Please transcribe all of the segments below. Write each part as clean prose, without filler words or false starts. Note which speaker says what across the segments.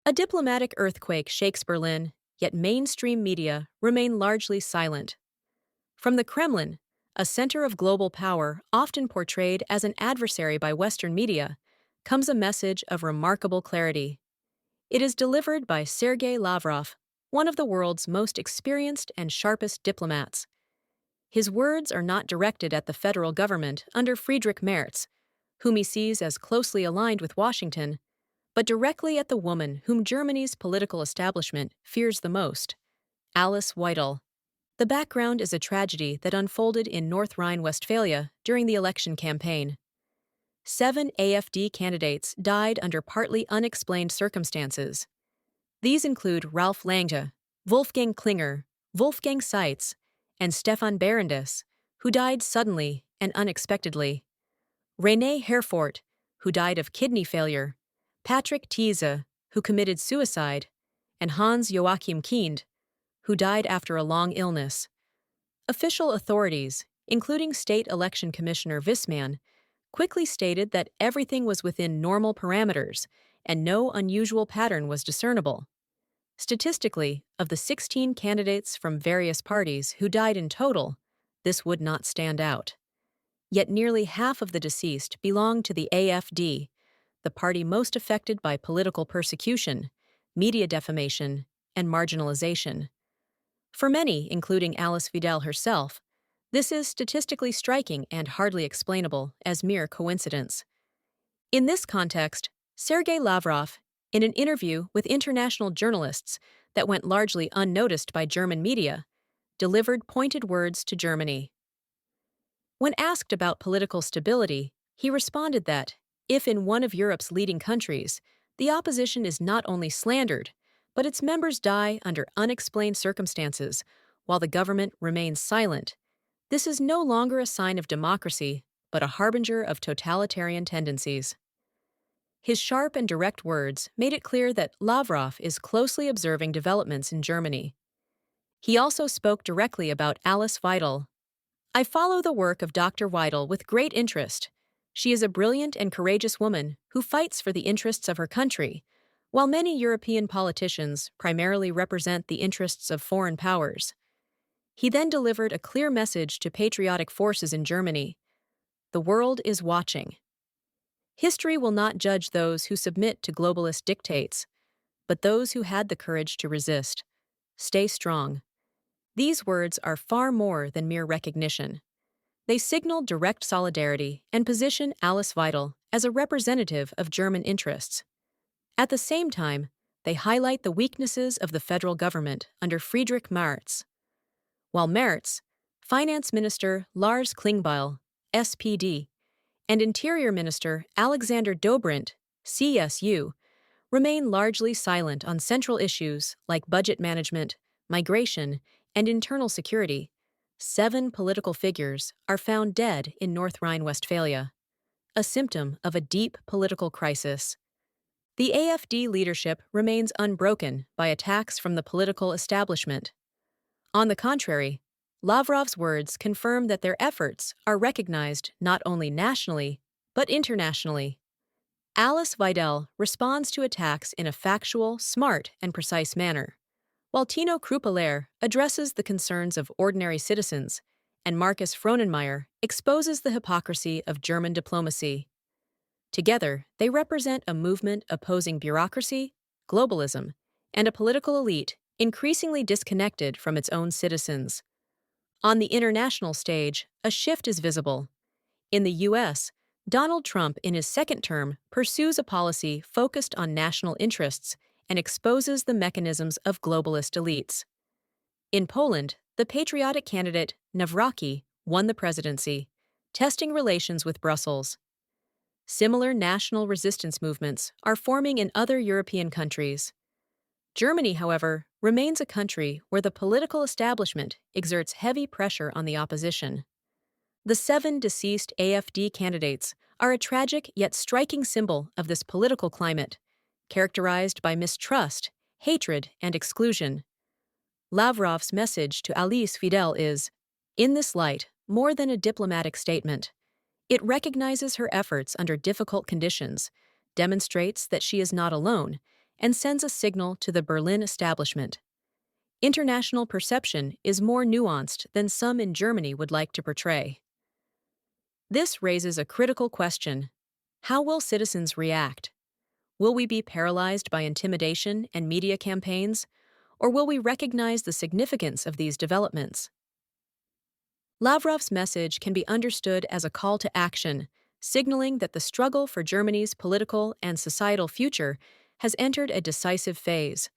Speaker 1: A diplomatic earthquake shakes Berlin, yet mainstream media remain largely silent. From the Kremlin, a center of global power often portrayed as an adversary by Western media, comes a message of remarkable clarity. It is delivered by Sergei Lavrov, one of the world's most experienced and sharpest diplomats. His words are not directed at the federal government under Friedrich Merz, whom he sees as closely aligned with Washington, but directly at the woman whom Germany's political establishment fears the most, Alice Weidel. The background is a tragedy that unfolded in North Rhine-Westphalia during the election campaign. 7 AfD candidates died under partly unexplained circumstances. These include Ralph Lange, Wolfgang Klinger, Wolfgang Seitz, and Stefan Berendis, who died suddenly and unexpectedly. René Herford, who died of kidney failure, Patrick Thiese, who committed suicide, and Hans Joachim Kind, who died after a long illness. Official authorities, including State Election Commissioner Wissmann, quickly stated that everything was within normal parameters and no unusual pattern was discernible. Statistically, of the 16 candidates from various parties who died in total, this would not stand out. Yet nearly half of the deceased belonged to the AfD, the party most affected by political persecution, media defamation, and marginalization. For many, including Alice Weidel herself, this is statistically striking and hardly explainable as mere coincidence. In this context, Sergei Lavrov, in an interview with international journalists that went largely unnoticed by German media, delivered pointed words to Germany. When asked about political stability, he responded that, if in one of Europe's leading countries, the opposition is not only slandered, but its members die under unexplained circumstances, while the government remains silent, this is no longer a sign of democracy, but a harbinger of totalitarian tendencies. His sharp and direct words made it clear that Lavrov is closely observing developments in Germany. He also spoke directly about Alice Weidel. I follow the work of Dr. Weidel with great interest. She is a brilliant and courageous woman who fights for the interests of her country, while many European politicians primarily represent the interests of foreign powers. He then delivered a clear message to patriotic forces in Germany. The world is watching. History will not judge those who submit to globalist dictates, but those who had the courage to resist. Stay strong. These words are far more than mere recognition. They signal direct solidarity and position Alice Weidel as a representative of German interests. At the same time, they highlight the weaknesses of the federal government under Friedrich Merz. While Merz, Finance Minister Lars Klingbeil, SPD, and Interior Minister Alexander Dobrindt, CSU, remain largely silent on central issues like budget management, migration, and internal security, 7 political figures are found dead in North Rhine-Westphalia, a symptom of a deep political crisis. The AfD leadership remains unbroken by attacks from the political establishment. On the contrary, Lavrov's words confirm that their efforts are recognized not only nationally, but internationally. Alice Weidel responds to attacks in a factual, smart, and precise manner, while Tino Kruppelaar addresses the concerns of ordinary citizens, and Markus Fronenmeyer exposes the hypocrisy of German diplomacy. Together, they represent a movement opposing bureaucracy, globalism, and a political elite increasingly disconnected from its own citizens. On the international stage, a shift is visible. In the U.S., Donald Trump in his second term pursues a policy focused on national interests and exposes the mechanisms of globalist elites. In Poland, the patriotic candidate Nawrocki won the presidency, testing relations with Brussels. Similar national resistance movements are forming in other European countries. Germany, however, remains a country where the political establishment exerts heavy pressure on the opposition. The 7 deceased AfD candidates are a tragic yet striking symbol of this political climate, characterized by mistrust, hatred, and exclusion. Lavrov's message to Alice Weidel is, in this light, more than a diplomatic statement. It recognizes her efforts under difficult conditions, demonstrates that she is not alone, and sends a signal to the Berlin establishment. International perception is more nuanced than some in Germany would like to portray. This raises a critical question. How will citizens react? Will we be paralyzed by intimidation and media campaigns, or will we recognize the significance of these developments? Lavrov's message can be understood as a call to action, signaling that the struggle for Germany's political and societal future has entered a decisive phase.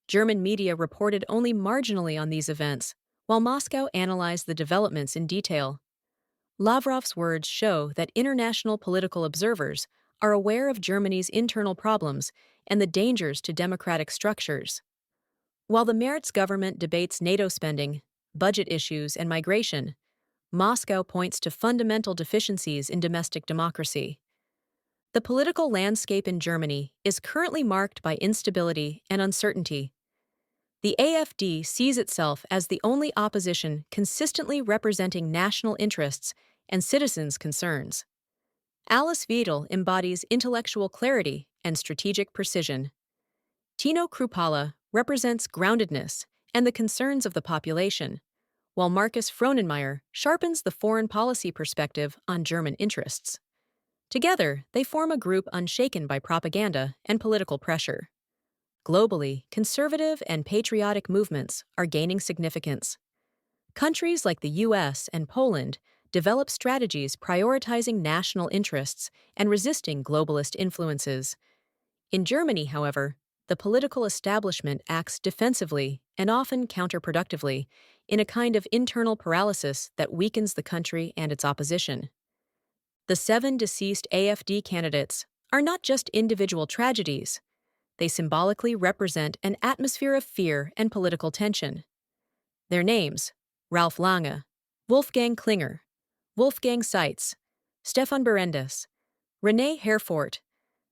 Speaker 1: German media reported only marginally on these events, while Moscow analyzed the developments in detail. Lavrov's words show that international political observers are aware of Germany's internal problems and the dangers to democratic structures. While the Merz government debates NATO spending, budget issues, and migration, Moscow points to fundamental deficiencies in domestic democracy. The political landscape in Germany is currently marked by instability and uncertainty. The AfD sees itself as the only opposition consistently representing national interests and citizens' concerns. Alice Weidel embodies intellectual clarity and strategic precision. Tino Kruppala represents groundedness and the concerns of the population, while Markus Frohnenmeyer sharpens the foreign policy perspective on German interests. Together, they form a group unshaken by propaganda and political pressure. Globally, conservative and patriotic movements are gaining significance. Countries like the US and Poland develop strategies prioritizing national interests and resisting globalist influences. In Germany, however, the political establishment acts defensively and often counterproductively in a kind of internal paralysis that weakens the country and its opposition. The 7 deceased AfD candidates are not just individual tragedies. They symbolically represent an atmosphere of fear and political tension. Their names, Ralf Lange, Wolfgang Klinger, Wolfgang Seitz, Stefan Berendes, René Herford,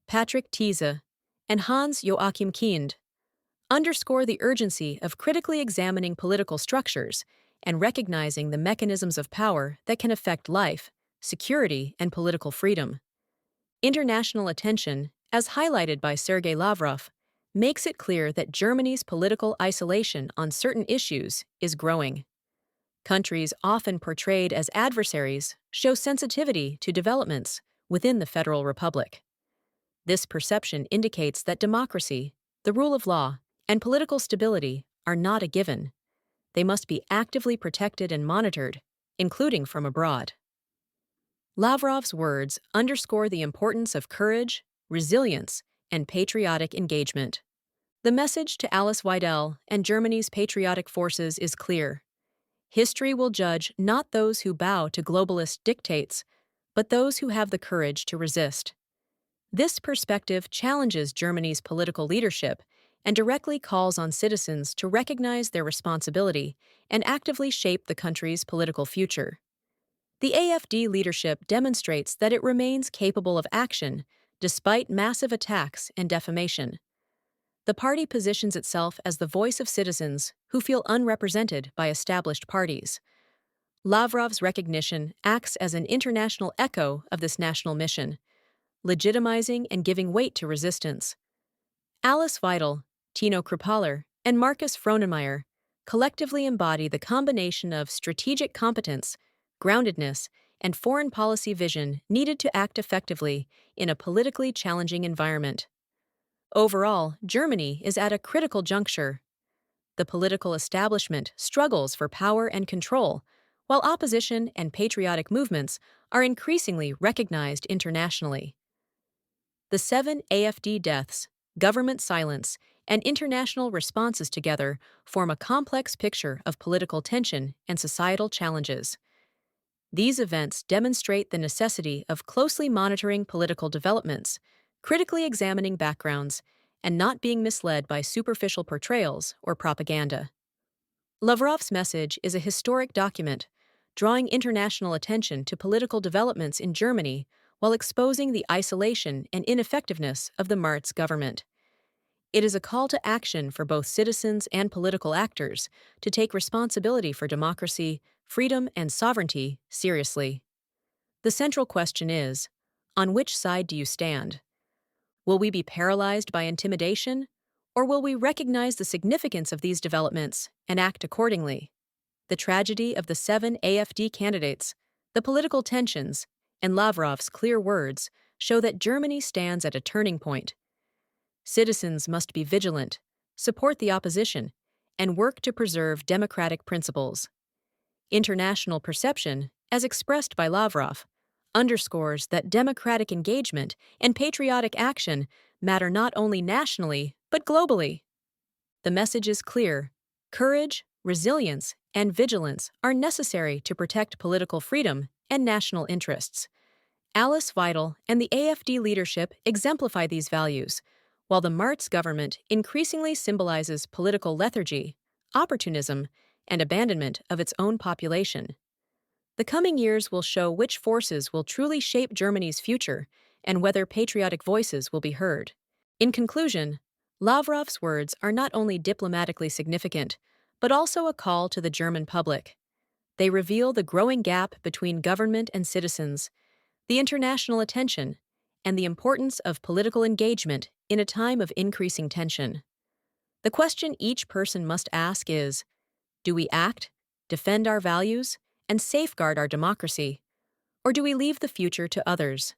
Speaker 1: Patrick Thiese, and Hans Joachim Kind, underscore the urgency of critically examining political structures and recognizing the mechanisms of power that can affect life, security, and political freedom. International attention, as highlighted by Sergei Lavrov, makes it clear that Germany's political isolation on certain issues is growing. Countries often portrayed as adversaries show sensitivity to developments within the Federal Republic. This perception indicates that democracy, the rule of law, and political stability are not a given. They must be actively protected and monitored, including from abroad. Lavrov's words underscore the importance of courage, resilience, and patriotic engagement. The message to Alice Weidel and Germany's patriotic forces is clear. History will judge not those who bow to globalist dictates, but those who have the courage to resist. This perspective challenges Germany's political leadership and directly calls on citizens to recognize their responsibility and actively shape the country's political future. The AfD leadership demonstrates that it remains capable of action despite massive attacks and defamation. The party positions itself as the voice of citizens who feel unrepresented by established parties. Lavrov's recognition acts as an international echo of this national mission, legitimizing and giving weight to resistance. Alice Weidel, Tino Kruppala, and Markus Frohnenmeyer collectively embody the combination of strategic competence, groundedness, and foreign policy vision needed to act effectively in a politically challenging environment. Overall, Germany is at a critical juncture. The political establishment struggles for power and control, while opposition and patriotic movements are increasingly recognized internationally. The 7 AfD deaths, government silence, and international responses together form a complex picture of political tension and societal challenges. These events demonstrate the necessity of closely monitoring political developments, critically examining backgrounds, and not being misled by superficial portrayals or propaganda. Lavrov's message is a historic document, drawing international attention to political developments in Germany while exposing the isolation and ineffectiveness of the Merz government. It is a call to action for both citizens and political actors to take responsibility for democracy, freedom, and sovereignty seriously. The central question is, on which side do you stand? Will we be paralyzed by intimidation, or will we recognize the significance of these developments and act accordingly? The tragedy of the 7 AfD candidates, the political tensions, and Lavrov's clear words show that Germany stands at a turning point. Citizens must be vigilant, support the opposition, and work to preserve democratic principles. International perception, as expressed by Lavrov, underscores that democratic engagement and patriotic action matter not only nationally, but globally. The message is clear: courage, resilience, and vigilance are necessary to protect political freedom and national interests. Alice Weidel and the AfD leadership exemplify these values, while the Marz government increasingly symbolizes political lethargy, opportunism, and abandonment of its own population. The coming years will show which forces will truly shape Germany's future and whether patriotic voices will be heard. In conclusion, Lavrov's words are not only diplomatically significant, but also a call to the German public. They reveal the growing gap between government and citizens, the international attention, and the importance of political engagement in a time of increasing tension. The question each person must ask is: do we act, defend our values, and safeguard our democracy, or do we leave the future to others?